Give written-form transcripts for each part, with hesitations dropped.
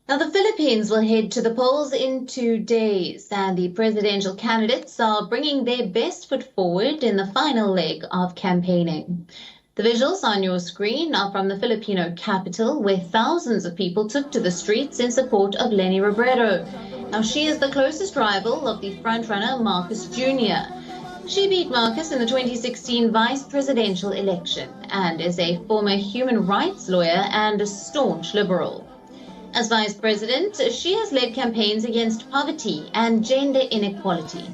Now, the Philippines will head to the polls in 2 days, and the presidential candidates are bringing their best foot forward in the final leg of campaigning. The visuals on your screen are from the Filipino capital, where thousands of people took to the streets in support of Leni Robredo. Now, she is the closest rival of the frontrunner Marcos Jr. She beat Marcos in the 2016 vice presidential election and is a former human rights lawyer and a staunch liberal. As vice president, she has led campaigns against poverty and gender inequality.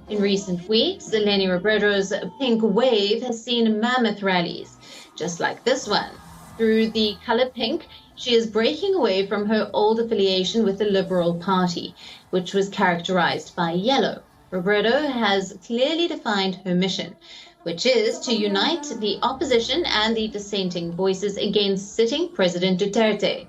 In recent weeks, Leni Robredo's Pink Wave has seen mammoth rallies, just like this one. Through the color pink, she is breaking away from her old affiliation with the Liberal Party, which was characterized by yellow. Robredo has clearly defined her mission, which is to unite the opposition and the dissenting voices against sitting President Duterte.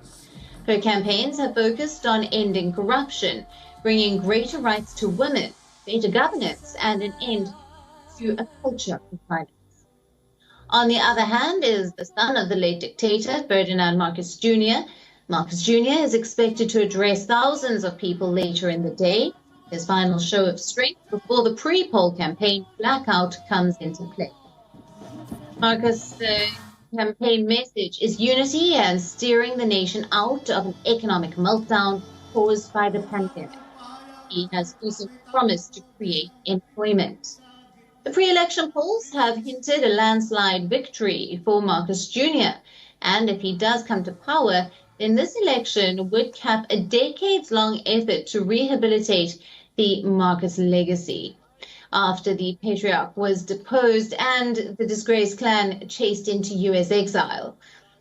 Her campaigns have focused on ending corruption, bringing greater rights to women, better governance, and an end to a culture of violence. On the other hand is the son of the late dictator, Ferdinand Marcos Jr. Marcos Jr. is expected to address thousands of people later in the day. His final show of strength before the pre-poll campaign blackout comes into play. Marcos' campaign message is unity and steering the nation out of an economic meltdown caused by the pandemic. He has also promised to create employment. The pre-election polls have hinted a landslide victory for Marcos Jr., and if he does come to power, then this election would cap a decades-long effort to rehabilitate the Marcos legacy. After the patriarch was deposed and the disgraced clan chased into U.S. exile.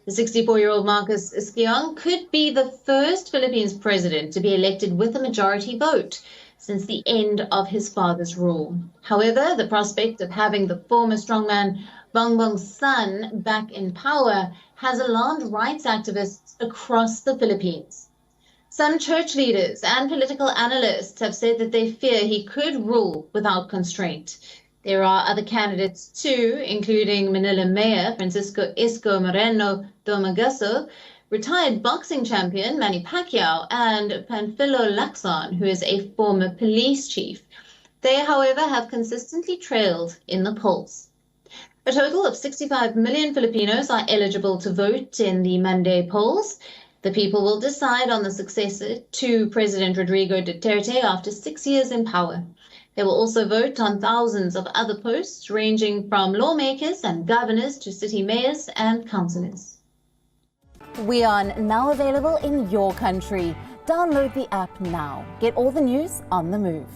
The 64-year-old Marcos Esquion could be the first Philippines president to be elected with a majority vote since the end of his father's rule. However, the prospect of having the former strongman Bongbong's son back in power has alarmed rights activists across the Philippines. Some church leaders and political analysts have said that they fear he could rule without constraint. There are other candidates too, including Manila Mayor Francisco Isko Moreno Domaguso, retired boxing champion Manny Pacquiao, and Panfilo Lacson, who is a former police chief. They, however, have consistently trailed in the polls. A total of 65 million Filipinos are eligible to vote in the Monday polls. The people will decide on the successor to President Rodrigo Duterte after 6 years in power. They will also vote on thousands of other posts, ranging from lawmakers and governors to city mayors and councillors. WION, now available in your country. Download the app now. Get all the news on the move.